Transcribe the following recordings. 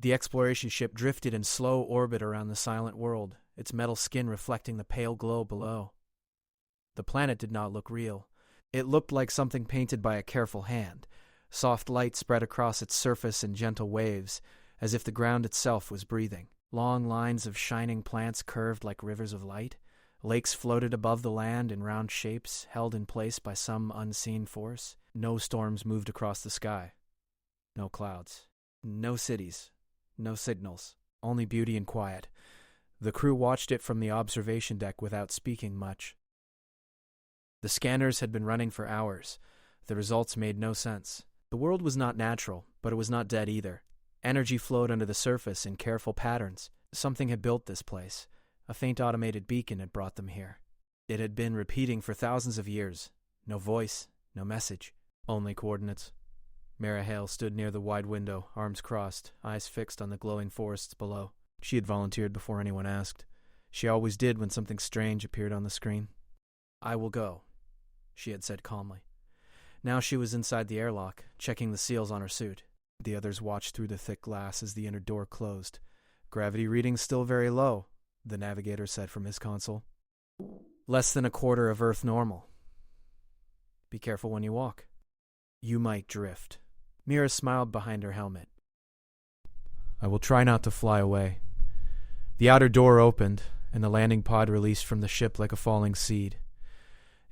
The exploration ship drifted in slow orbit around the silent world, its metal skin reflecting the pale glow below. The planet did not look real. It looked like something painted by a careful hand. Soft light spread across its surface in gentle waves, as if the ground itself was breathing. Long lines of shining plants curved like rivers of light. Lakes floated above the land in round shapes, held in place by some unseen force. No storms moved across the sky. No clouds. No cities. No signals. Only beauty and quiet. The crew watched it from the observation deck without speaking much. The scanners had been running for hours. The results made no sense. The world was not natural, but it was not dead either. Energy flowed under the surface in careful patterns. Something had built this place. A faint automated beacon had brought them here. It had been repeating for thousands of years. No voice, no message, only coordinates. Mara Hale stood near the wide window, arms crossed, eyes fixed on the glowing forests below. She had volunteered before anyone asked. She always did when something strange appeared on the screen. "I will go," she had said calmly. Now she was inside the airlock, checking the seals on her suit. The others watched through the thick glass as the inner door closed. "Gravity readings still very low," the navigator said from his console. "Less than a quarter of Earth normal. Be careful when you walk. You might drift." Mira smiled behind her helmet. "I will try not to fly away." The outer door opened, and the landing pod released from the ship like a falling seed.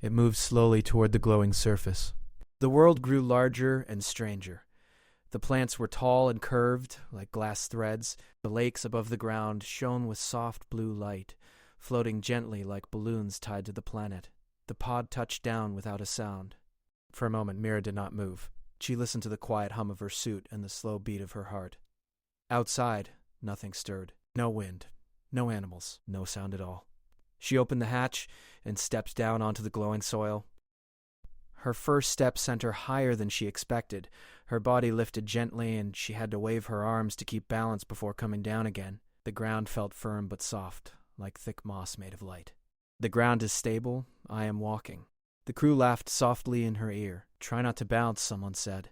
It moved slowly toward the glowing surface. The world grew larger and stranger. The plants were tall and curved, like glass threads. The lakes above the ground shone with soft blue light, floating gently like balloons tied to the planet. The pod touched down without a sound. For a moment, Mira did not move. She listened to the quiet hum of her suit and the slow beat of her heart. Outside, nothing stirred. No wind, no animals, no sound at all. She opened the hatch and stepped down onto the glowing soil. Her first step sent her higher than she expected. Her body lifted gently, and she had to wave her arms to keep balance before coming down again. The ground felt firm but soft, like thick moss made of light. "The ground is stable. I am walking." The crew laughed softly in her ear. "Try not to bounce," someone said.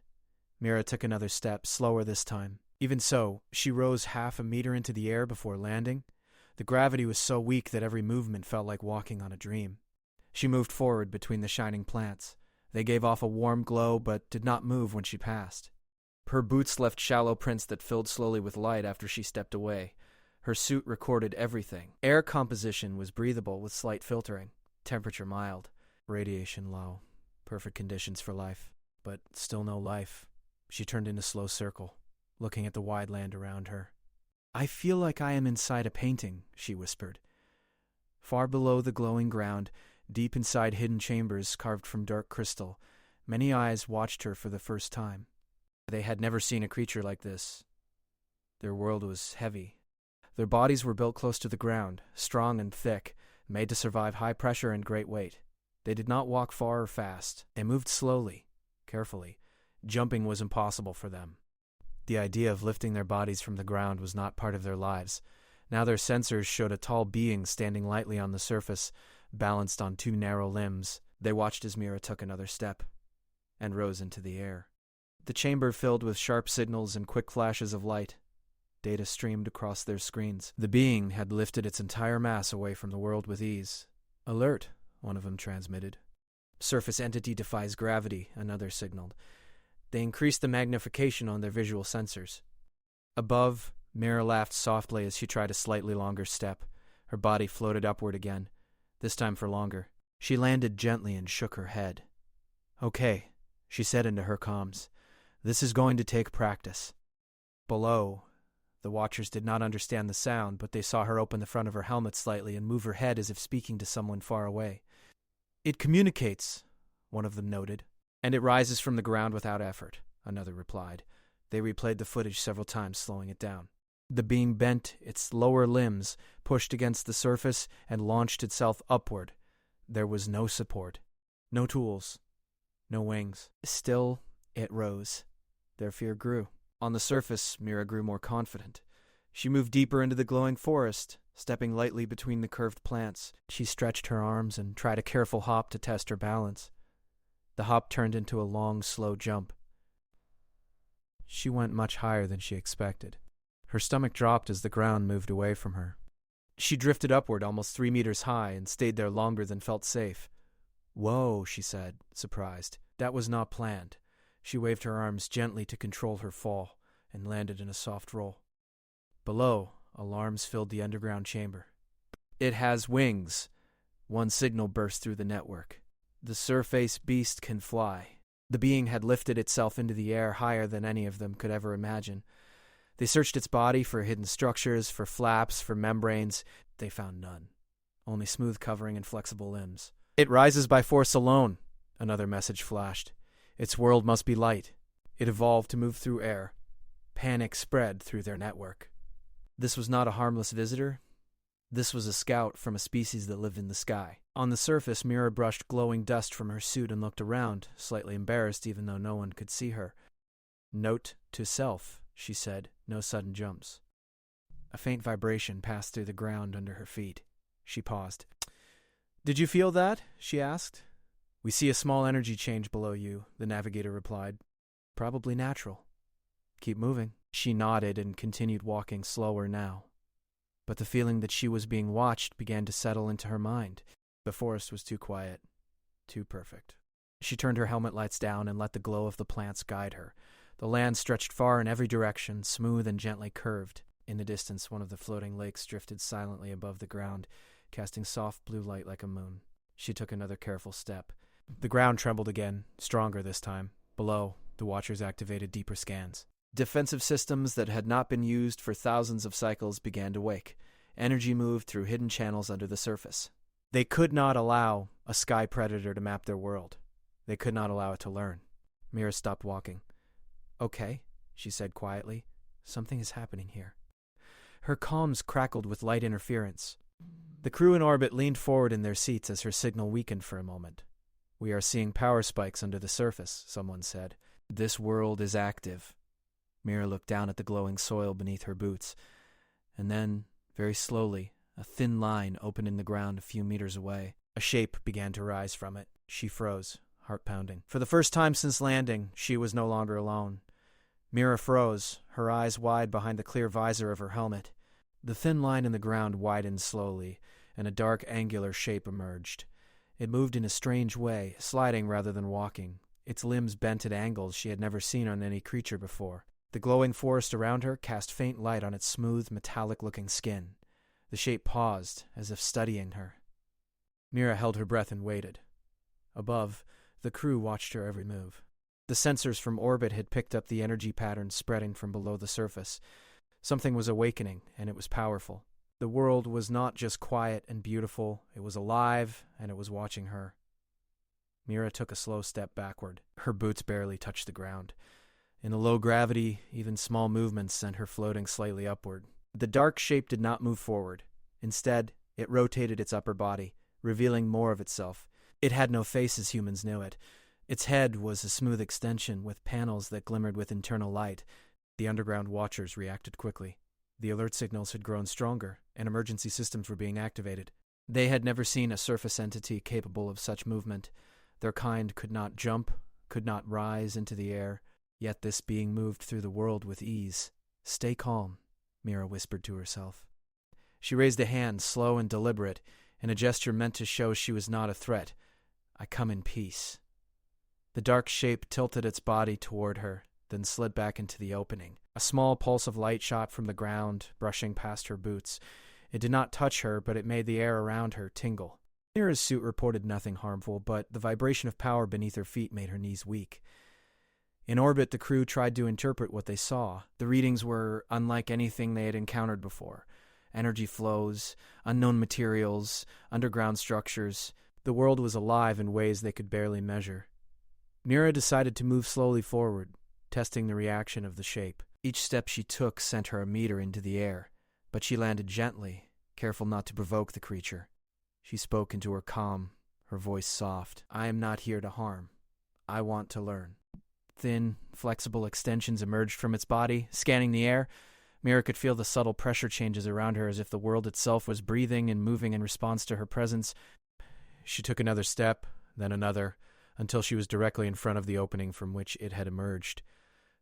Mira took another step, slower this time. Even so, she rose half a meter into the air before landing. The gravity was so weak that every movement felt like walking on a dream. She moved forward between the shining plants. They gave off a warm glow, but did not move when she passed. Her boots left shallow prints that filled slowly with light after she stepped away. Her suit recorded everything. Air composition was breathable with slight filtering. Temperature mild. Radiation low. Perfect conditions for life. But still no life. She turned in a slow circle, looking at the wide land around her. "I feel like I am inside a painting," she whispered. Far below the glowing ground, deep inside hidden chambers carved from dark crystal, many eyes watched her for the first time. They had never seen a creature like this. Their world was heavy. Their bodies were built close to the ground, strong and thick, made to survive high pressure and great weight. They did not walk far or fast. They moved slowly, carefully. Jumping was impossible for them. The idea of lifting their bodies from the ground was not part of their lives. Now their sensors showed a tall being standing lightly on the surface, balanced on two narrow limbs. They watched as Mira took another step and rose into the air. The chamber filled with sharp signals and quick flashes of light. Data streamed across their screens. The being had lifted its entire mass away from the world with ease. "Alert," one of them transmitted. "Surface entity defies gravity," another signaled. They increased the magnification on their visual sensors. Above, Mira laughed softly as she tried a slightly longer step. Her body floated upward again, this time for longer. She landed gently and shook her head. "Okay," she said into her comms. "This is going to take practice." Below, the watchers did not understand the sound, but they saw her open the front of her helmet slightly and move her head as if speaking to someone far away. "It communicates," one of them noted. "And it rises from the ground without effort," another replied. They replayed the footage several times, slowing it down. The being bent its lower limbs, pushed against the surface, and launched itself upward. There was no support, no tools, no wings. Still, it rose. Their fear grew. On the surface, Mira grew more confident. She moved deeper into the glowing forest, stepping lightly between the curved plants. She stretched her arms and tried a careful hop to test her balance. The hop turned into a long, slow jump. She went much higher than she expected. Her stomach dropped as the ground moved away from her. She drifted upward almost 3 meters high and stayed there longer than felt safe. "Whoa," she said, surprised. That was not planned. She waved her arms gently to control her fall and landed in a soft roll. Below, alarms filled the underground chamber. "It has wings." One signal burst through the network. "The surface beast can fly." The being had lifted itself into the air higher than any of them could ever imagine. They searched its body for hidden structures, for flaps, for membranes. They found none. Only smooth covering and flexible limbs. "It rises by force alone," another message flashed. "Its world must be light." It evolved to move through air. Panic spread through their network. This was not a harmless visitor. This was a scout from a species that lived in the sky. On the surface, Mira brushed glowing dust from her suit and looked around, slightly embarrassed even though no one could see her. "Note to self," she said, "no sudden jumps." A faint vibration passed through the ground under her feet. She paused. "Did you feel that?" she asked. "We see a small energy change below you," the navigator replied. "Probably natural. Keep moving." She nodded and continued walking slower now. But the feeling that she was being watched began to settle into her mind. The forest was too quiet, too perfect. She turned her helmet lights down and let the glow of the plants guide her. The land stretched far in every direction, smooth and gently curved. In the distance, one of the floating lakes drifted silently above the ground, casting soft blue light like a moon. She took another careful step. The ground trembled again, stronger this time. Below, the watchers activated deeper scans. Defensive systems that had not been used for thousands of cycles began to wake. Energy moved through hidden channels under the surface. They could not allow a sky predator to map their world. They could not allow it to learn. Mira stopped walking. "Okay," she said quietly. "Something is happening here." Her comms crackled with light interference. The crew in orbit leaned forward in their seats as her signal weakened for a moment. "We are seeing power spikes under the surface," someone said. "This world is active." Mira looked down at the glowing soil beneath her boots. And then, very slowly, a thin line opened in the ground a few meters away. A shape began to rise from it. She froze, heart pounding. For the first time since landing, she was no longer alone. Mira froze, her eyes wide behind the clear visor of her helmet. The thin line in the ground widened slowly, and a dark, angular shape emerged. It moved in a strange way, sliding rather than walking. Its limbs bent at angles she had never seen on any creature before. The glowing forest around her cast faint light on its smooth, metallic-looking skin. The shape paused, as if studying her. Mira held her breath and waited. Above, the crew watched her every move. The sensors from orbit had picked up the energy patterns spreading from below the surface. Something was awakening, and it was powerful. The world was not just quiet and beautiful, it was alive, and it was watching her. Mira took a slow step backward. Her boots barely touched the ground. In the low gravity, even small movements sent her floating slightly upward. The dark shape did not move forward. Instead, it rotated its upper body, revealing more of itself. It had no face as humans knew it. Its head was a smooth extension with panels that glimmered with internal light. The underground watchers reacted quickly. The alert signals had grown stronger, and emergency systems were being activated. They had never seen a surface entity capable of such movement. Their kind could not jump, could not rise into the air. Yet this being moved through the world with ease. "Stay calm," Mira whispered to herself. She raised a hand, slow and deliberate, in a gesture meant to show she was not a threat. "I come in peace." The dark shape tilted its body toward her, then slid back into the opening. A small pulse of light shot from the ground, brushing past her boots. It did not touch her, but it made the air around her tingle. Mira's suit reported nothing harmful, but the vibration of power beneath her feet made her knees weak. In orbit, the crew tried to interpret what they saw. The readings were unlike anything they had encountered before. Energy flows, unknown materials, underground structures. The world was alive in ways they could barely measure. Mira decided to move slowly forward, testing the reaction of the shape. Each step she took sent her a meter into the air, but she landed gently, careful not to provoke the creature. She spoke into her calm, her voice soft. "I am not here to harm. I want to learn." Thin, flexible extensions emerged from its body, scanning the air. Mira could feel the subtle pressure changes around her as if the world itself was breathing and moving in response to her presence. She took another step, then another, until she was directly in front of the opening from which it had emerged.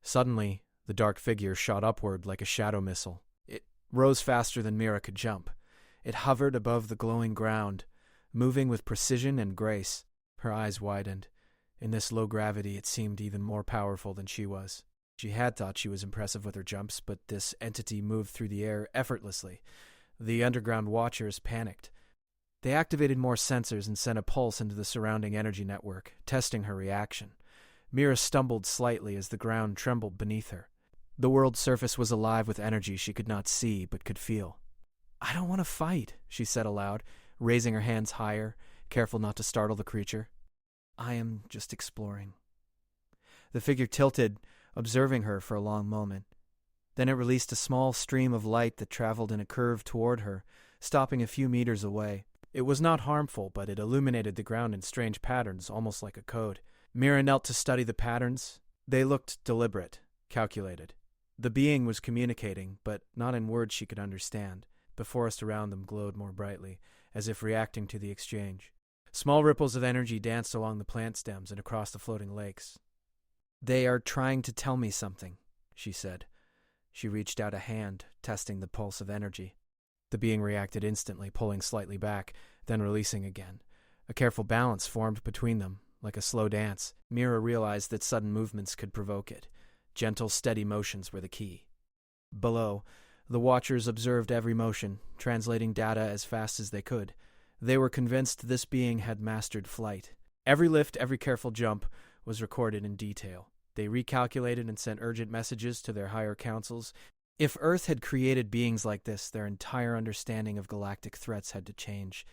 Suddenly, The dark figure shot upward like a shadow missile. It rose faster than Mira could jump. It hovered above the glowing ground, moving with precision and grace. Her eyes widened. In this low gravity, it seemed even more powerful than she was. She had thought she was impressive with her jumps, but this entity moved through the air effortlessly. The underground watchers panicked. They activated more sensors and sent a pulse into the surrounding energy network, testing her reaction. Mira stumbled slightly as the ground trembled beneath her. The world's surface was alive with energy she could not see but could feel. "I don't want to fight," she said aloud, raising her hands higher, careful not to startle the creature. "I am just exploring." The figure tilted, observing her for a long moment. Then it released a small stream of light that traveled in a curve toward her, stopping a few meters away. It was not harmful, but it illuminated the ground in strange patterns, almost like a code. Mira knelt to study the patterns. They looked deliberate, calculated. The being was communicating, but not in words she could understand. The forest around them glowed more brightly, as if reacting to the exchange. Small ripples of energy danced along the plant stems and across the floating lakes. "They are trying to tell me something," she said. She reached out a hand, testing the pulse of energy. The being reacted instantly, pulling slightly back, then releasing again. A careful balance formed between them, like a slow dance. Mira realized that sudden movements could provoke it. Gentle, steady motions were the key. Below, the watchers observed every motion, translating data as fast as they could. They were convinced this being had mastered flight. Every lift, every careful jump was recorded in detail. They recalculated and sent urgent messages to their higher councils. If Earth had created beings like this, their entire understanding of galactic threats had to change.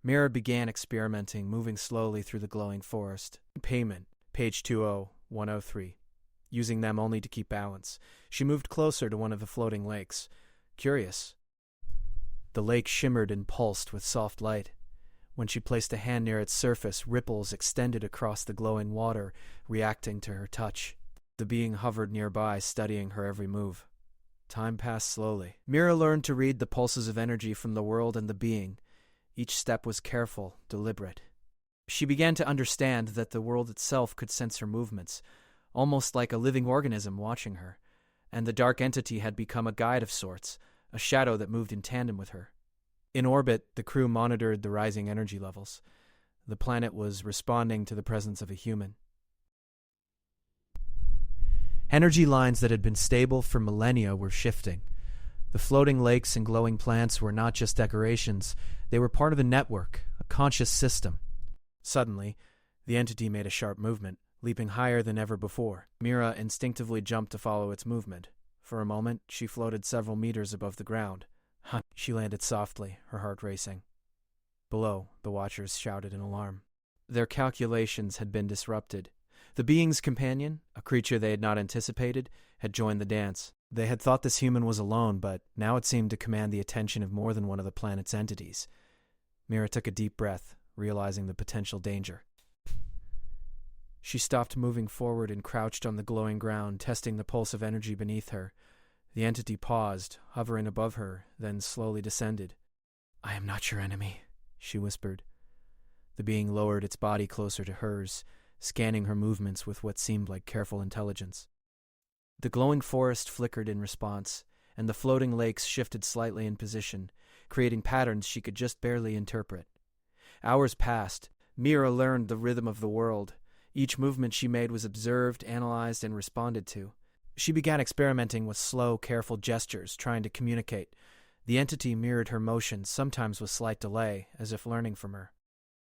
Mira began experimenting, moving slowly through the glowing forest. Payment, page 20103. Using them only to keep balance. She moved closer to one of the floating lakes. Curious. The lake shimmered and pulsed with soft light. When she placed a hand near its surface, ripples extended across the glowing water, reacting to her touch. The being hovered nearby, studying her every move. Time passed slowly. Mira learned to read the pulses of energy from the world and the being. Each step was careful, deliberate. She began to understand that the world itself could sense her movements, almost like a living organism watching her, and the dark entity had become a guide of sorts, a shadow that moved in tandem with her. In orbit, the crew monitored the rising energy levels. The planet was responding to the presence of a human. Energy lines that had been stable for millennia were shifting. The floating lakes and glowing plants were not just decorations, they were part of the network, a conscious system. Suddenly, the entity made a sharp movement, leaping higher than ever before. Mira instinctively jumped to follow its movement. For a moment, she floated several meters above the ground. She landed softly, her heart racing. Below, the watchers shouted in alarm. Their calculations had been disrupted. The being's companion, a creature they had not anticipated, had joined the dance. They had thought this human was alone, but now it seemed to command the attention of more than one of the planet's entities. Mira took a deep breath, realizing the potential danger. She stopped moving forward and crouched on the glowing ground, testing the pulse of energy beneath her. The entity paused, hovering above her, then slowly descended. "I am not your enemy," she whispered. The being lowered its body closer to hers, scanning her movements with what seemed like careful intelligence. The glowing forest flickered in response, and the floating lakes shifted slightly in position, creating patterns she could just barely interpret. Hours passed. Mira learned the rhythm of the world. Each movement she made was observed, analyzed, and responded to. She began experimenting with slow, careful gestures, trying to communicate. The entity mirrored her motions, sometimes with slight delay, as if learning from her.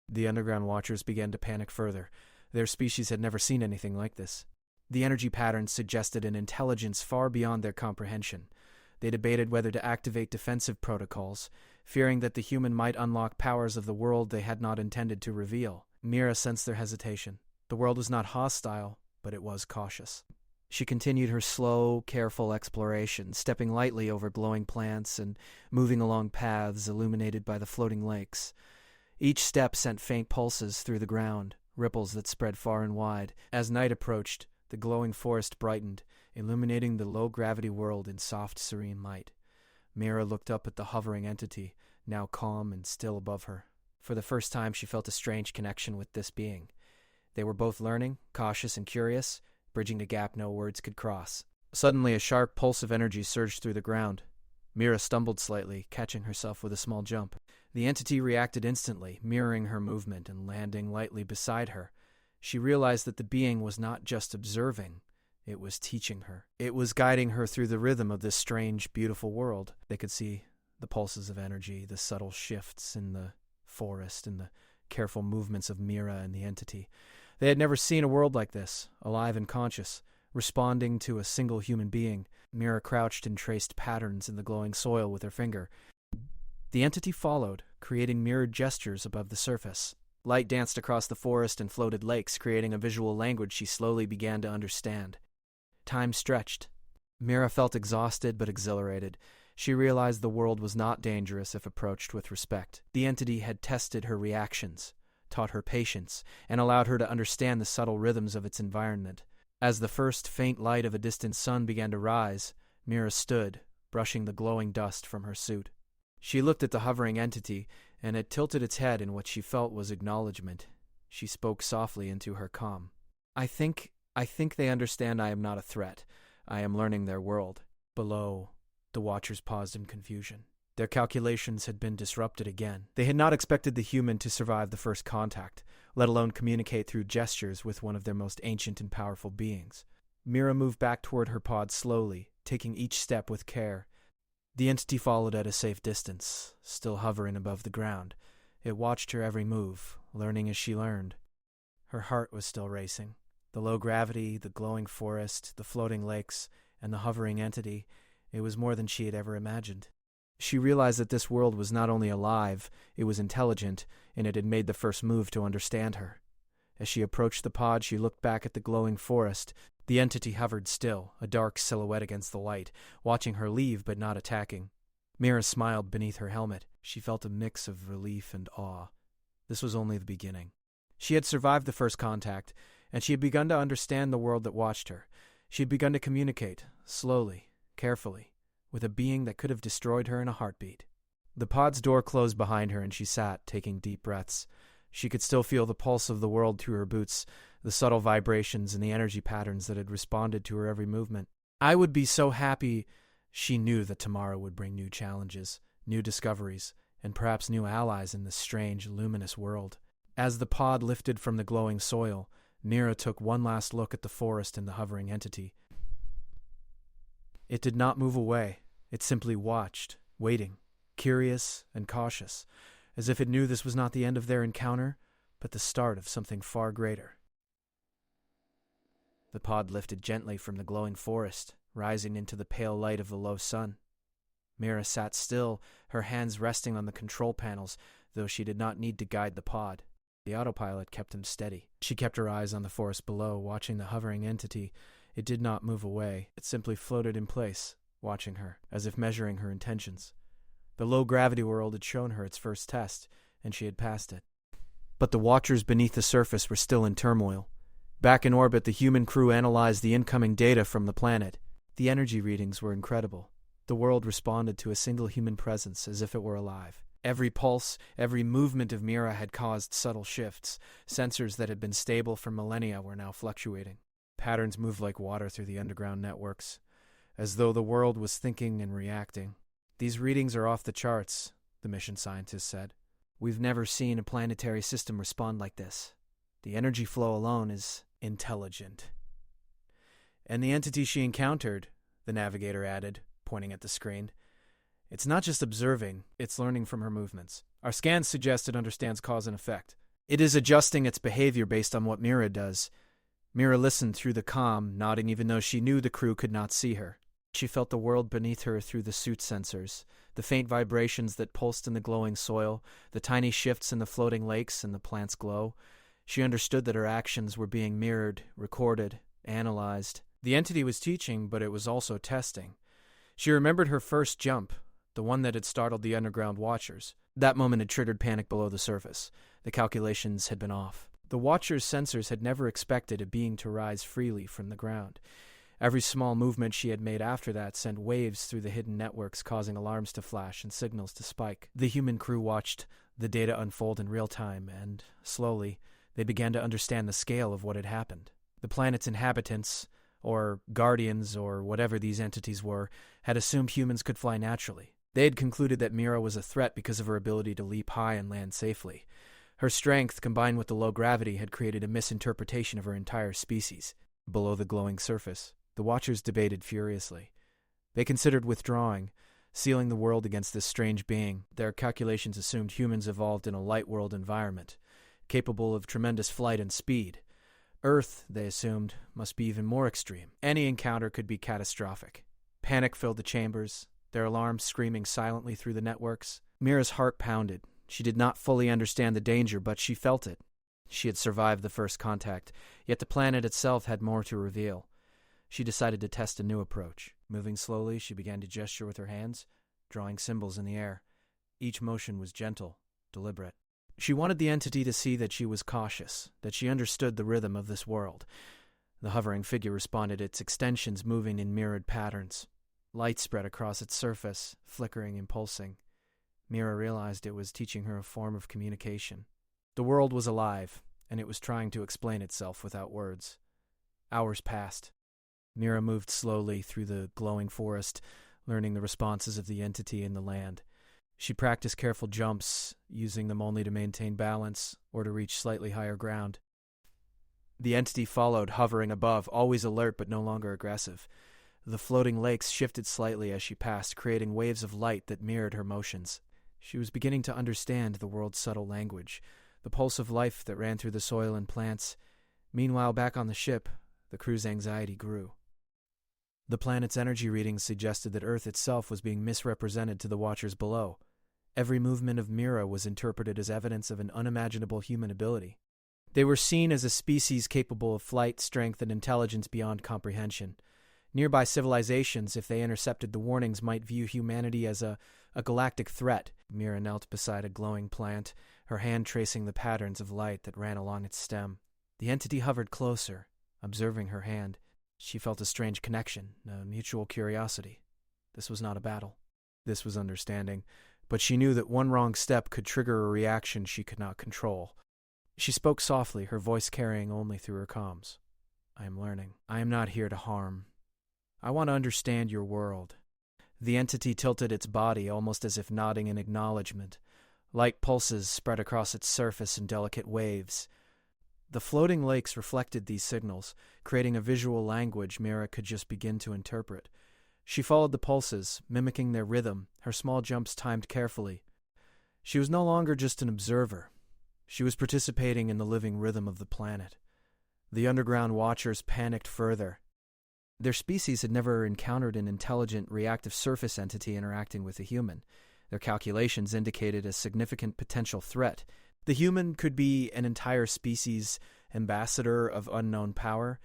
The underground watchers began to panic further. Their species had never seen anything like this. The energy patterns suggested an intelligence far beyond their comprehension. They debated whether to activate defensive protocols, fearing that the human might unlock powers of the world they had not intended to reveal. Mira sensed their hesitation. The world was not hostile, but it was cautious. She continued her slow, careful exploration, stepping lightly over glowing plants and moving along paths illuminated by the floating lakes. Each step sent faint pulses through the ground, ripples that spread far and wide. As night approached, the glowing forest brightened, illuminating the low-gravity world in soft, serene light. Mira looked up at the hovering entity, now calm and still above her. For the first time, she felt a strange connection with this being. They were both learning, cautious and curious, bridging a gap no words could cross. Suddenly, a sharp pulse of energy surged through the ground. Mira stumbled slightly, catching herself with a small jump. The entity reacted instantly, mirroring her movement and landing lightly beside her. She realized that the being was not just observing, it was teaching her. It was guiding her through the rhythm of this strange, beautiful world. They could see the pulses of energy, the subtle shifts in the forest, and the careful movements of Mira and the entity. They had never seen a world like this, alive and conscious, responding to a single human being. Mira crouched and traced patterns in the glowing soil with her finger. The entity followed, creating mirrored gestures above the surface. Light danced across the forest and floated lakes, creating a visual language she slowly began to understand. Time stretched. Mira felt exhausted but exhilarated. She realized the world was not dangerous if approached with respect. The entity had tested her reactions, taught her patience, and allowed her to understand the subtle rhythms of its environment. As the first faint light of a distant sun began to rise, Mira stood, brushing the glowing dust from her suit. She looked at the hovering entity, and it tilted its head in what she felt was acknowledgement. She spoke softly into her calm. I think they understand I am not a threat. I am learning their world." Below, the Watchers paused in confusion. Their calculations had been disrupted again. They had not expected the human to survive the first contact, let alone communicate through gestures with one of their most ancient and powerful beings. Mira moved back toward her pod slowly, taking each step with care. The entity followed at a safe distance, still hovering above the ground. It watched her every move, learning as she learned. Her heart was still racing. The low gravity, the glowing forest, the floating lakes, and the hovering entity, it was more than she had ever imagined. She realized that this world was not only alive, it was intelligent, and it had made the first move to understand her. As she approached the pod, she looked back at the glowing forest. The entity hovered still, a dark silhouette against the light, watching her leave but not attacking. Mira smiled beneath her helmet. She felt a mix of relief and awe. This was only the beginning. She had survived the first contact, and she had begun to understand the world that watched her. She had begun to communicate, slowly, carefully, with a being that could have destroyed her in a heartbeat. The pod's door closed behind her, and she sat, taking deep breaths. She could still feel the pulse of the world through her boots, the subtle vibrations and the energy patterns that had responded to her every movement. I would be so happy. She knew that tomorrow would bring new challenges, new discoveries, and perhaps new allies in this strange, luminous world. As the pod lifted from the glowing soil, Mira took one last look at the forest and the hovering entity. It did not move away. It simply watched, waiting, curious and cautious, as if it knew this was not the end of their encounter, but the start of something far greater. The pod lifted gently from the glowing forest, rising into the pale light of the low sun. Mira sat still, her hands resting on the control panels, though she did not need to guide the pod. The autopilot kept him steady. She kept her eyes on the forest below, watching the hovering entity. It did not move away. It simply floated in place, watching her, as if measuring her intentions. The low-gravity world had shown her its first test, and she had passed it. But the Watchers beneath the surface were still in turmoil. Back in orbit, the human crew analyzed the incoming data from the planet. The energy readings were incredible. The world responded to a single human presence as if it were alive. Every pulse, every movement of Mira had caused subtle shifts. Sensors that had been stable for millennia were now fluctuating. Patterns moved like water through the underground networks, as though the world was thinking and reacting. "These readings are off the charts," the mission scientist said. "We've never seen a planetary system respond like this. The energy flow alone is intelligent." "And the entity she encountered," the navigator added, pointing at the screen. "It's not just observing, it's learning from her movements. Our scans suggest it understands cause and effect. It is adjusting its behavior based on what Mira does." Mira listened through the comm, nodding even though she knew the crew could not see her. She felt the world beneath her through the suit sensors, the faint vibrations that pulsed in the glowing soil, the tiny shifts in the floating lakes and the plant's glow. She understood that her actions were being mirrored, recorded, analyzed. The entity was teaching, but it was also testing. She remembered her first jump, the one that had startled the underground Watchers. That moment had triggered panic below the surface. The calculations had been off. The Watchers' sensors had never expected a being to rise freely from the ground. Every small movement she had made after that sent waves through the hidden networks, causing alarms to flash and signals to spike. The human crew watched the data unfold in real time, and, slowly, they began to understand the scale of what had happened. The planet's inhabitants, or guardians, or whatever these entities were, had assumed humans could fly naturally. They had concluded that Mira was a threat because of her ability to leap high and land safely. Her strength, combined with the low gravity, had created a misinterpretation of her entire species. Below the glowing surface, the Watchers debated furiously. They considered withdrawing, sealing the world against this strange being. Their calculations assumed humans evolved in a light world environment, capable of tremendous flight and speed. Earth, they assumed, must be even more extreme. Any encounter could be catastrophic. Panic filled the chambers, their alarms screaming silently through the networks. Mira's heart pounded. She did not fully understand the danger, but she felt it. She had survived the first contact, yet the planet itself had more to reveal. She decided to test a new approach. Moving slowly, she began to gesture with her hands, drawing symbols in the air. Each motion was gentle, deliberate. She wanted the entity to see that she was cautious, that she understood the rhythm of this world. The hovering figure responded, its extensions moving in mirrored patterns. Light spread across its surface, flickering and pulsing. Mira realized it was teaching her a form of communication. The world was alive, and it was trying to explain itself without words. Hours passed. Mira moved slowly through the glowing forest, learning the responses of the entity in the land. She practiced careful jumps, using them only to maintain balance or to reach slightly higher ground. The entity followed, hovering above, always alert but no longer aggressive. The floating lakes shifted slightly as she passed, creating waves of light that mirrored her motions. She was beginning to understand the world's subtle language, the pulse of life that ran through the soil and plants. Meanwhile, back on the ship, the crew's anxiety grew. The planet's energy readings suggested that Earth itself was being misrepresented to the Watchers below. Every movement of Mira was interpreted as evidence of an unimaginable human ability. They were seen as a species capable of flight, strength, and intelligence beyond comprehension. Nearby civilizations, if they intercepted the warnings, might view humanity as a galactic threat. Mira knelt beside a glowing plant, her hand tracing the patterns of light that ran along its stem. The entity hovered closer, observing her hand. She felt a strange connection, a mutual curiosity. This was not a battle. This was understanding, but she knew that one wrong step could trigger a reaction she could not control. She spoke softly, her voice carrying only through her comms. "I am learning. I am not here to harm. I want to understand your world." The entity tilted its body, almost as if nodding in acknowledgement. Light pulses spread across its surface in delicate waves. The floating lakes reflected these signals, creating a visual language Mira could just begin to interpret. She followed the pulses, mimicking their rhythm, her small jumps timed carefully. She was no longer just an observer. She was participating in the living rhythm of the planet. The underground Watchers panicked further. Their species had never encountered an intelligent, reactive surface entity interacting with a human. Their calculations indicated a significant potential threat. The human could be an entire species ambassador of unknown power.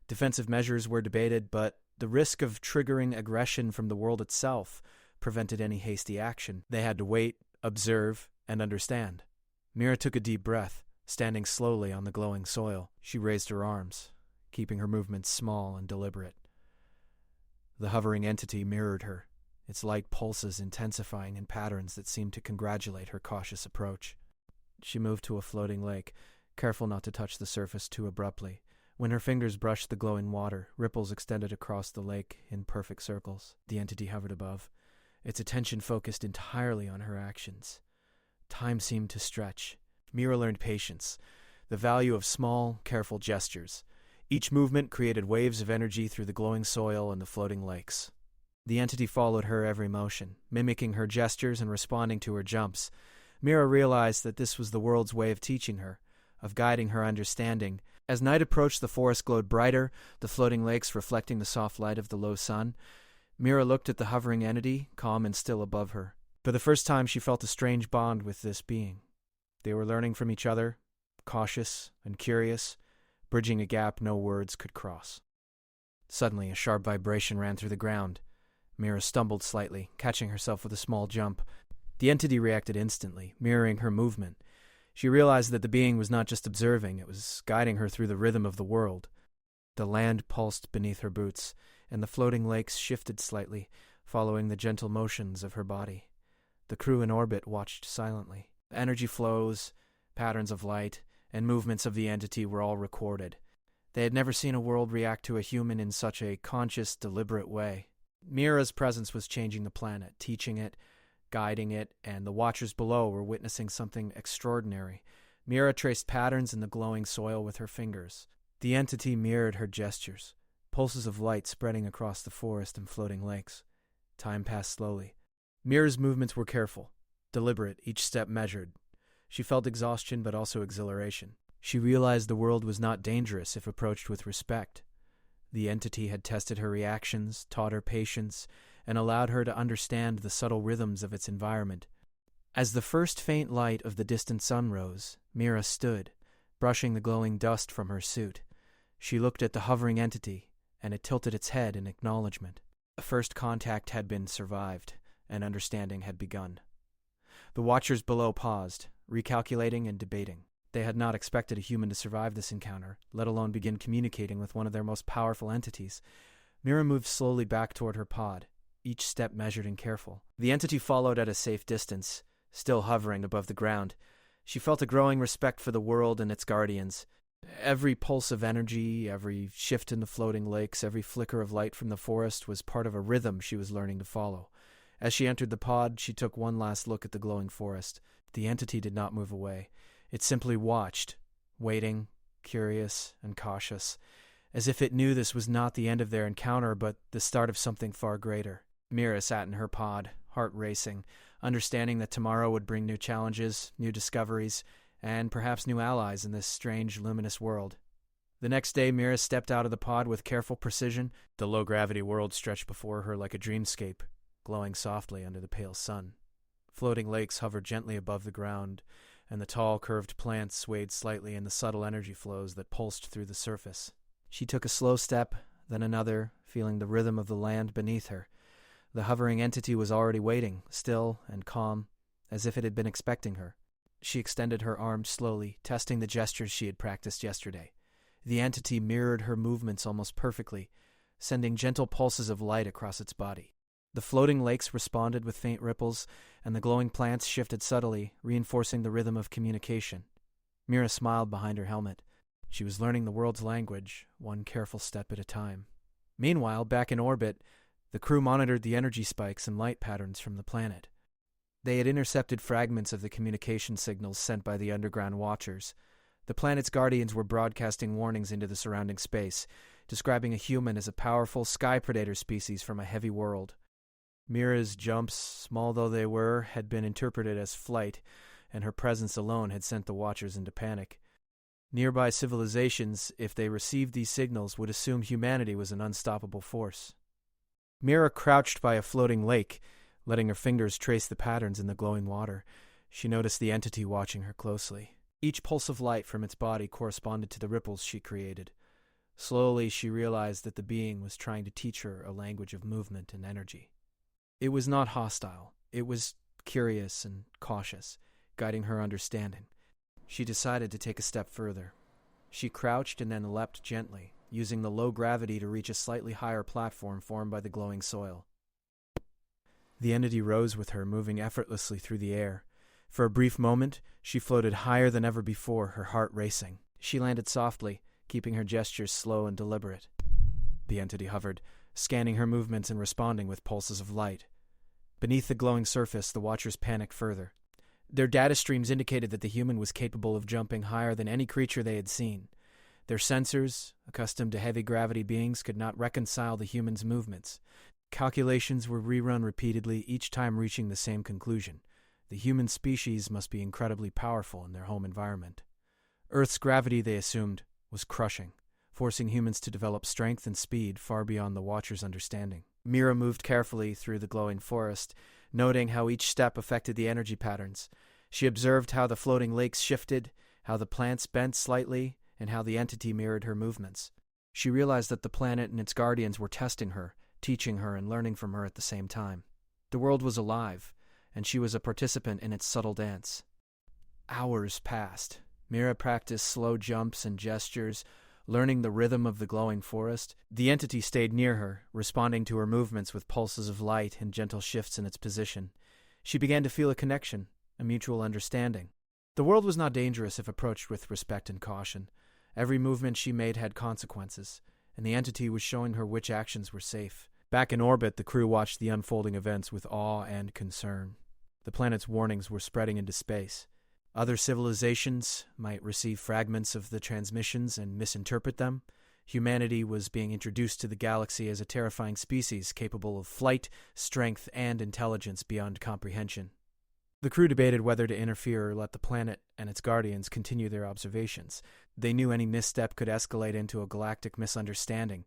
Defensive measures were debated, but the risk of triggering aggression from the world itself prevented any hasty action. They had to wait, observe, and understand. Mira took a deep breath, standing slowly on the glowing soil. She raised her arms, keeping her movements small and deliberate. The hovering entity mirrored her, its light pulses intensifying in patterns that seemed to congratulate her cautious approach. She moved to a floating lake, careful not to touch the surface too abruptly. When her fingers brushed the glowing water, ripples extended across the lake in perfect circles. The entity hovered above, its attention focused entirely on her actions. Time seemed to stretch. Mira learned patience, the value of small, careful gestures. Each movement created waves of energy through the glowing soil and the floating lakes. The entity followed her every motion, mimicking her gestures and responding to her jumps. Mira realized that this was the world's way of teaching her, of guiding her understanding. As night approached, the forest glowed brighter, the floating lakes reflecting the soft light of the low sun. Mira looked at the hovering entity, calm and still above her. For the first time, she felt a strange bond with this being. They were learning from each other, cautious and curious, bridging a gap no words could cross. Suddenly, a sharp vibration ran through the ground. Mira stumbled slightly, catching herself with a small jump. The entity reacted instantly, mirroring her movement. She realized that the being was not just observing, it was guiding her through the rhythm of the world. The land pulsed beneath her boots, and the floating lakes shifted slightly, following the gentle motions of her body. The crew in orbit watched silently. Energy flows, patterns of light, and movements of the entity were all recorded. They had never seen a world react to a human in such a conscious, deliberate way. Mira's presence was changing the planet, teaching it, guiding it, and the watchers below were witnessing something extraordinary. Mira traced patterns in the glowing soil with her fingers. The entity mirrored her gestures, pulses of light spreading across the forest and floating lakes. Time passed slowly. Mira's movements were careful, deliberate, each step measured. She felt exhaustion but also exhilaration. She realized the world was not dangerous if approached with respect. The entity had tested her reactions, taught her patience, and allowed her to understand the subtle rhythms of its environment. As the first faint light of the distant sun rose, Mira stood, brushing the glowing dust from her suit. She looked at the hovering entity, and it tilted its head in acknowledgement. A first contact had been survived, and understanding had begun. The watchers below paused, recalculating and debating. They had not expected a human to survive this encounter, let alone begin communicating with one of their most powerful entities. Mira moved slowly back toward her pod, each step measured and careful. The entity followed at a safe distance, still hovering above the ground. She felt a growing respect for the world and its guardians. Every pulse of energy, every shift in the floating lakes, every flicker of light from the forest was part of a rhythm she was learning to follow. As she entered the pod, she took one last look at the glowing forest. The entity did not move away. It simply watched, waiting, curious and cautious, as if it knew this was not the end of their encounter, but the start of something far greater. Mira sat in her pod, heart racing, understanding that tomorrow would bring new challenges, new discoveries, and perhaps new allies in this strange, luminous world. The next day, Mira stepped out of the pod with careful precision. The low-gravity world stretched before her like a dreamscape, glowing softly under the pale sun. Floating lakes hovered gently above the ground, and the tall, curved plants swayed slightly in the subtle energy flows that pulsed through the surface. She took a slow step, then another, feeling the rhythm of the land beneath her. The hovering entity was already waiting, still and calm, as if it had been expecting her. She extended her arms slowly, testing the gestures she had practiced yesterday. The entity mirrored her movements almost perfectly, sending gentle pulses of light across its body. The floating lakes responded with faint ripples, and the glowing plants shifted subtly, reinforcing the rhythm of communication. Mira smiled behind her helmet. She was learning the world's language, one careful step at a time. Meanwhile, back in orbit, the crew monitored the energy spikes and light patterns from the planet. They had intercepted fragments of the communication signals sent by the underground watchers. The planet's guardians were broadcasting warnings into the surrounding space, describing a human as a powerful sky predator species from a heavy world. Mira's jumps, small though they were, had been interpreted as flight, and her presence alone had sent the watchers into panic. Nearby civilizations, if they received these signals, would assume humanity was an unstoppable force. Mira crouched by a floating lake, letting her fingers trace the patterns in the glowing water. She noticed the entity watching her closely. Each pulse of light from its body corresponded to the ripples she created. Slowly, she realized that the being was trying to teach her a language of movement and energy. It was not hostile. It was curious and cautious, guiding her understanding. She decided to take a step further. She crouched and then leapt gently, using the low gravity to reach a slightly higher platform formed by the glowing soil. The entity rose with her, moving effortlessly through the air. For a brief moment, she floated higher than ever before, her heart racing. She landed softly, keeping her gestures slow and deliberate. The entity hovered, scanning her movements and responding with pulses of light. Beneath the glowing surface, the watchers panicked further. Their data streams indicated that the human was capable of jumping higher than any creature they had seen. Their sensors, accustomed to heavy gravity beings, could not reconcile the human's movements. Calculations were rerun repeatedly, each time reaching the same conclusion. The human species must be incredibly powerful in their home environment. Earth's gravity, they assumed, was crushing, forcing humans to develop strength and speed far beyond the Watcher's understanding. Mira moved carefully through the glowing forest, noting how each step affected the energy patterns. She observed how the floating lakes shifted, how the plants bent slightly, and how the entity mirrored her movements. She realized that the planet and its guardians were testing her, teaching her and learning from her at the same time. The world was alive, and she was a participant in its subtle dance. Hours passed. Mira practiced slow jumps and gestures, learning the rhythm of the glowing forest. The entity stayed near her, responding to her movements with pulses of light and gentle shifts in its position. She began to feel a connection, a mutual understanding. The world was not dangerous if approached with respect and caution. Every movement she made had consequences, and the entity was showing her which actions were safe. Back in orbit, the crew watched the unfolding events with awe and concern. The planet's warnings were spreading into space. Other civilizations might receive fragments of the transmissions and misinterpret them. Humanity was being introduced to the galaxy as a terrifying species capable of flight, strength, and intelligence beyond comprehension. The crew debated whether to interfere or let the planet and its guardians continue their observations. They knew any misstep could escalate into a galactic misunderstanding.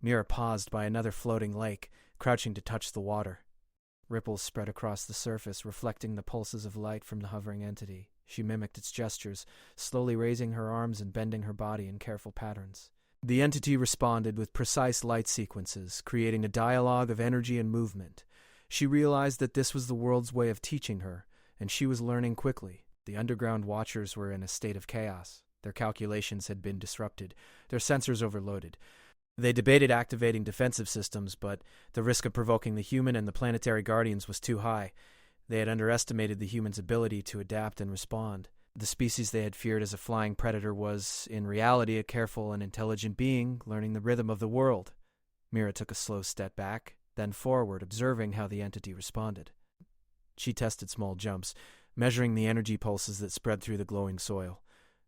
Mira paused by another floating lake, crouching to touch the water. Ripples spread across the surface, reflecting the pulses of light from the hovering entity. She mimicked its gestures, slowly raising her arms and bending her body in careful patterns. The entity responded with precise light sequences, creating a dialogue of energy and movement. She realized that this was the world's way of teaching her, and she was learning quickly. The underground watchers were in a state of chaos. Their calculations had been disrupted, their sensors overloaded. They debated activating defensive systems, but the risk of provoking the human and the planetary guardians was too high. They had underestimated the human's ability to adapt and respond. The species they had feared as a flying predator was, in reality, a careful and intelligent being learning the rhythm of the world. Mira took a slow step back, then forward, observing how the entity responded. She tested small jumps, measuring the energy pulses that spread through the glowing soil.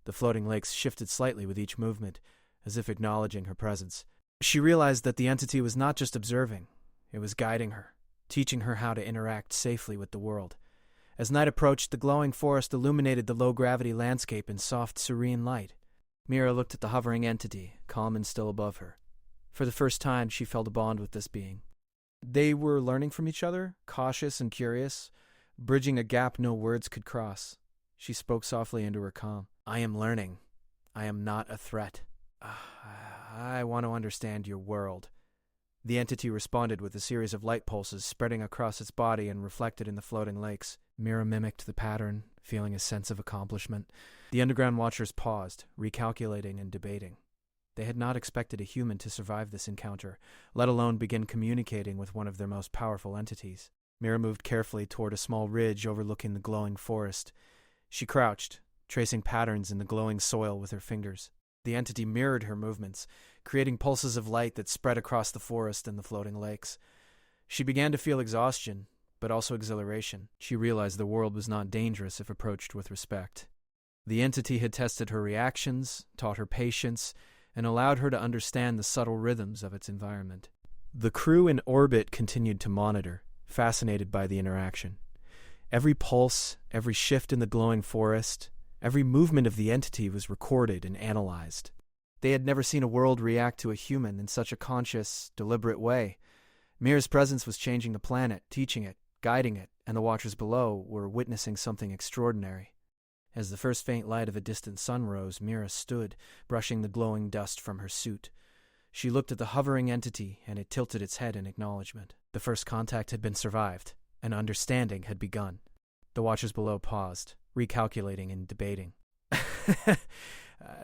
The floating lakes shifted slightly with each movement, as if acknowledging her presence. She realized that the entity was not just observing, it was guiding her, teaching her how to interact safely with the world. As night approached, the glowing forest illuminated the low-gravity landscape in soft, serene light. Mira looked at the hovering entity, calm and still above her. For the first time, she felt a bond with this being. They were learning from each other, cautious and curious, bridging a gap no words could cross. She spoke softly into her calm. "I am learning. I am not a threat. I want to understand your world." The entity responded with a series of light pulses spreading across its body and reflected in the floating lakes. Mira mimicked the pattern, feeling a sense of accomplishment. The underground watchers paused, recalculating and debating. They had not expected a human to survive this encounter, let alone begin communicating with one of their most powerful entities. Mira moved carefully toward a small ridge overlooking the glowing forest. She crouched, tracing patterns in the glowing soil with her fingers. The entity mirrored her movements, creating pulses of light that spread across the forest and the floating lakes. She began to feel exhaustion, but also exhilaration. She realized the world was not dangerous if approached with respect. The entity had tested her reactions, taught her patience, and allowed her to understand the subtle rhythms of its environment. The crew in orbit continued to monitor, fascinated by the interaction. Every pulse, every shift in the glowing forest, every movement of the entity was recorded and analyzed. They had never seen a world react to a human in such a conscious, deliberate way. Mira's presence was changing the planet, teaching it, guiding it, and the watchers below were witnessing something extraordinary. As the first faint light of a distant sun rose, Mira stood, brushing the glowing dust from her suit. She looked at the hovering entity, and it tilted its head in acknowledgement. The first contact had been survived. An understanding had begun. The watchers below paused, recalculating and debating.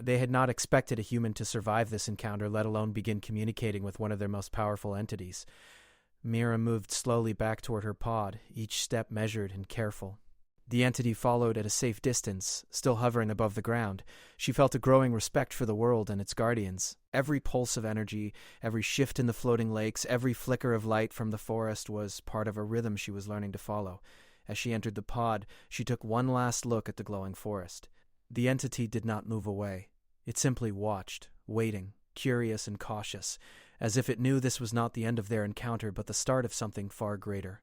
They had not expected a human to survive this encounter, let alone begin communicating with one of their most powerful entities. Mira moved slowly back toward her pod, each step measured and careful. The entity followed at a safe distance, still hovering above the ground. She felt a growing respect for the world and its guardians. Every pulse of energy, every shift in the floating lakes, every flicker of light from the forest was part of a rhythm she was learning to follow. As she entered the pod, she took one last look at the glowing forest. The entity did not move away. It simply watched, waiting, curious and cautious, as if it knew this was not the end of their encounter, but the start of something far greater.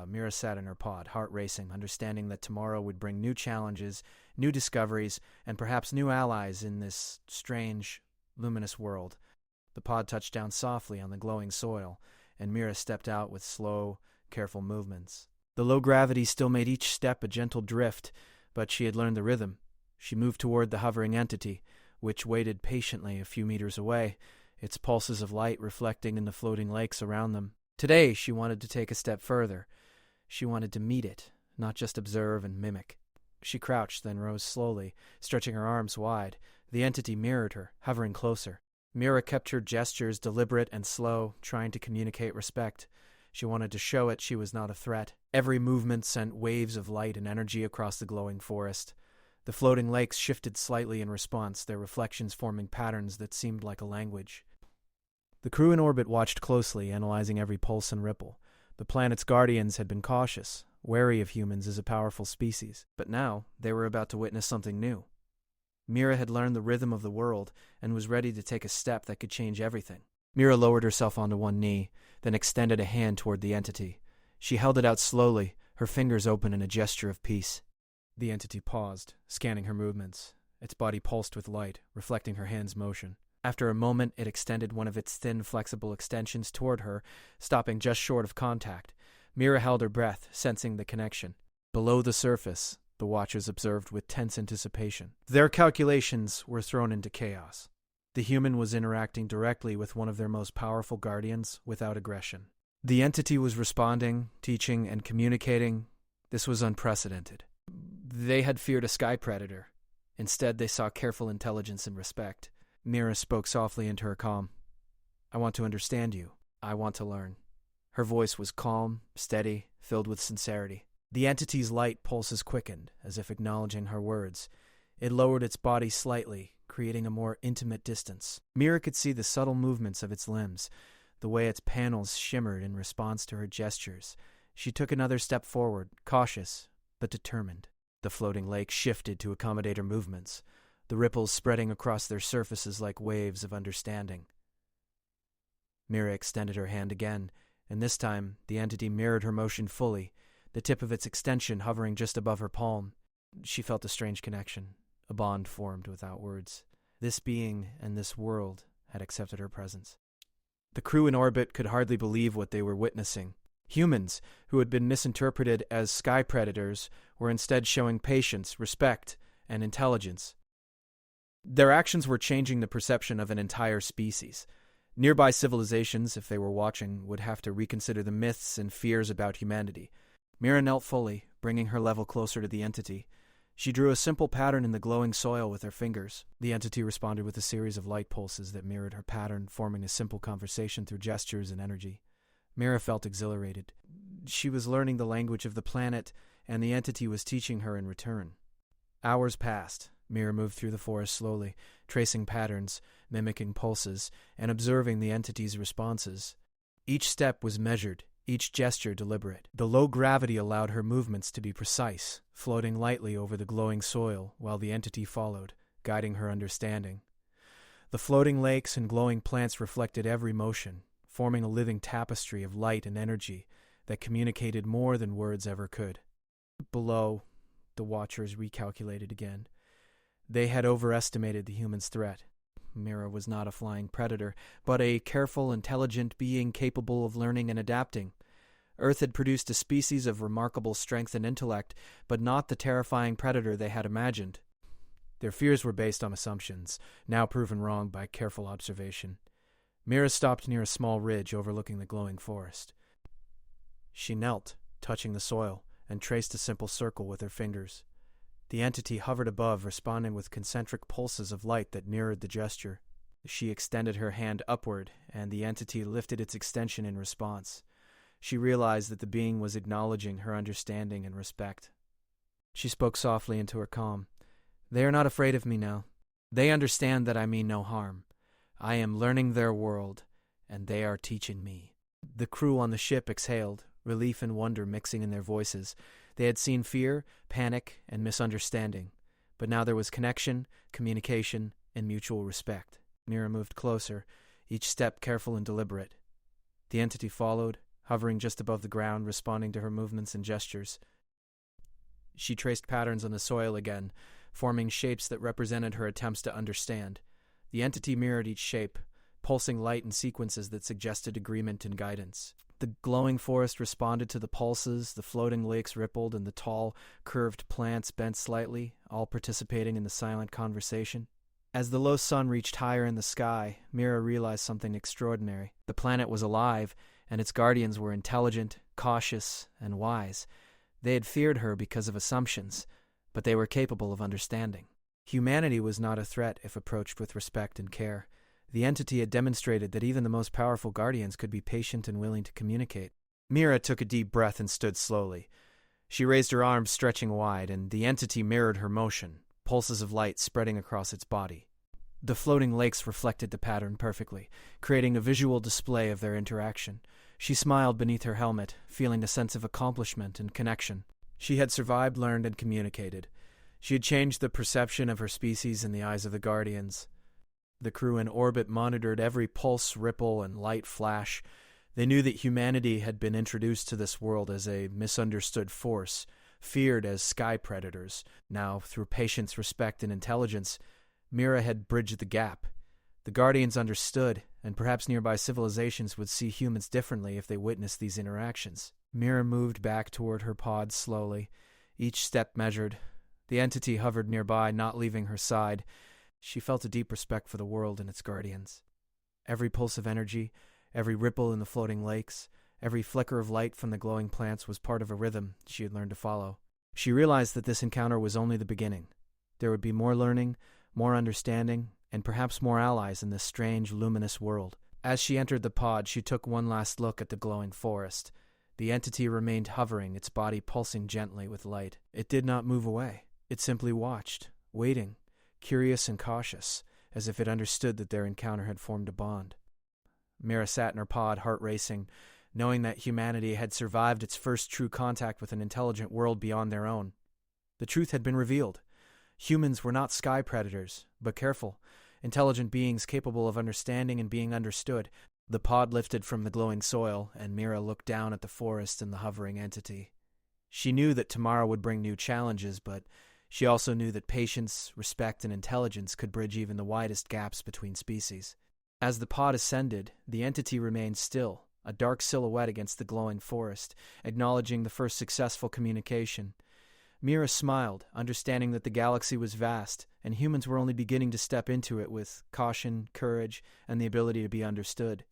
Mira sat in her pod, heart racing, understanding that tomorrow would bring new challenges, new discoveries, and perhaps new allies in this strange, luminous world. The pod touched down softly on the glowing soil, and Mira stepped out with slow, careful movements. The low gravity still made each step a gentle drift, but she had learned the rhythm. She moved toward the hovering entity, which waited patiently a few meters away, its pulses of light reflecting in the floating lakes around them. Today, she wanted to take a step further. She wanted to meet it, not just observe and mimic. She crouched, then rose slowly, stretching her arms wide. The entity mirrored her, hovering closer. Mira kept her gestures deliberate and slow, trying to communicate respect. She wanted to show it she was not a threat. Every movement sent waves of light and energy across the glowing forest. The floating lakes shifted slightly in response, their reflections forming patterns that seemed like a language. The crew in orbit watched closely, analyzing every pulse and ripple. The planet's guardians had been cautious, wary of humans as a powerful species, but now they were about to witness something new. Mira had learned the rhythm of the world and was ready to take a step that could change everything. Mira lowered herself onto one knee, then extended a hand toward the entity. She held it out slowly, her fingers open in a gesture of peace. The entity paused, scanning her movements. Its body pulsed with light, reflecting her hand's motion. After a moment, it extended one of its thin, flexible extensions toward her, stopping just short of contact. Mira held her breath, sensing the connection. Below the surface, the watchers observed with tense anticipation. Their calculations were thrown into chaos. The human was interacting directly with one of their most powerful guardians without aggression. The entity was responding, teaching, and communicating. This was unprecedented. They had feared a sky predator. Instead, they saw careful intelligence and respect. Mira spoke softly into her calm. "I want to understand you. I want to learn." Her voice was calm, steady, filled with sincerity. The entity's light pulses quickened, as if acknowledging her words. It lowered its body slightly, creating a more intimate distance. Mira could see the subtle movements of its limbs, the way its panels shimmered in response to her gestures. She took another step forward, cautious, but determined. The floating lake shifted to accommodate her movements, the ripples spreading across their surfaces like waves of understanding. Mira extended her hand again, and this time the entity mirrored her motion fully, the tip of its extension hovering just above her palm. She felt a strange connection, a bond formed without words. This being and this world had accepted her presence. The crew in orbit could hardly believe what they were witnessing. Humans, who had been misinterpreted as sky predators, were instead showing patience, respect, and intelligence. Their actions were changing the perception of an entire species. Nearby civilizations, if they were watching, would have to reconsider the myths and fears about humanity. Mira knelt fully, bringing her level closer to the entity. She drew a simple pattern in the glowing soil with her fingers. The entity responded with a series of light pulses that mirrored her pattern, forming a simple conversation through gestures and energy. Mira felt exhilarated. She was learning the language of the planet, and the entity was teaching her in return. Hours passed. Mira moved through the forest slowly, tracing patterns, mimicking pulses, and observing the entity's responses. Each step was measured, each gesture deliberate. The low gravity allowed her movements to be precise, floating lightly over the glowing soil while the entity followed, guiding her understanding. The floating lakes and glowing plants reflected every motion, forming a living tapestry of light and energy that communicated more than words ever could. Below, the watchers recalculated again. They had overestimated the human's threat. Mira was not a flying predator, but a careful, intelligent being capable of learning and adapting. Earth had produced a species of remarkable strength and intellect, but not the terrifying predator they had imagined. Their fears were based on assumptions, now proven wrong by careful observation. Mira stopped near a small ridge overlooking the glowing forest. She knelt, touching the soil, and traced a simple circle with her fingers. The entity hovered above, responding with concentric pulses of light that mirrored the gesture. She extended her hand upward, and the entity lifted its extension in response. She realized that the being was acknowledging her understanding and respect. She spoke softly into her calm. "They are not afraid of me now. They understand that I mean no harm. I am learning their world, and they are teaching me." The crew on the ship exhaled, relief and wonder mixing in their voices. They had seen fear, panic, and misunderstanding, but now there was connection, communication, and mutual respect. Mira moved closer, each step careful and deliberate. The entity followed, hovering just above the ground, responding to her movements and gestures. She traced patterns on the soil again, forming shapes that represented her attempts to understand. The entity mirrored each shape, pulsing light in sequences that suggested agreement and guidance. The glowing forest responded to the pulses, the floating lakes rippled, and the tall, curved plants bent slightly, all participating in the silent conversation. As the low sun reached higher in the sky, Mira realized something extraordinary. The planet was alive, and its guardians were intelligent, cautious, and wise. They had feared her because of assumptions, but they were capable of understanding. Humanity was not a threat if approached with respect and care. The entity had demonstrated that even the most powerful guardians could be patient and willing to communicate. Mira took a deep breath and stood slowly. She raised her arms, stretching wide, and the entity mirrored her motion, pulses of light spreading across its body. The floating lakes reflected the pattern perfectly, creating a visual display of their interaction. She smiled beneath her helmet, feeling a sense of accomplishment and connection. She had survived, learned, and communicated. She had changed the perception of her species in the eyes of the Guardians. The crew in orbit monitored every pulse, ripple, and light flash. They knew that humanity had been introduced to this world as a misunderstood force, feared as sky predators. Now, through patience, respect, and intelligence, Mira had bridged the gap. The Guardians understood, and perhaps nearby civilizations would see humans differently if they witnessed these interactions. Mira moved back toward her pod slowly, each step measured. The entity hovered nearby, not leaving her side. She felt a deep respect for the world and its guardians. Every pulse of energy, every ripple in the floating lakes, every flicker of light from the glowing plants was part of a rhythm she had learned to follow. She realized that this encounter was only the beginning. There would be more learning, more understanding, and perhaps more allies in this strange, luminous world. As she entered the pod, she took one last look at the glowing forest. The entity remained hovering, its body pulsing gently with light. It did not move away. It simply watched, waiting, curious and cautious, as if it understood that their encounter had formed a bond. Mira sat in her pod, heart racing, knowing that humanity had survived its first true contact with an intelligent world beyond their own. The truth had been revealed. Humans were not sky predators, but careful, intelligent beings capable of understanding and being understood. The pod lifted from the glowing soil, and Mira looked down at the forest and the hovering entity. She knew that tomorrow would bring new challenges, but she also knew that patience, respect, and intelligence could bridge even the widest gaps between species. As the pod ascended, the entity remained still, a dark silhouette against the glowing forest, acknowledging the first successful communication. Mira smiled, understanding that the galaxy was vast, and humans were only beginning to step into it with caution, courage, and the ability to be understood.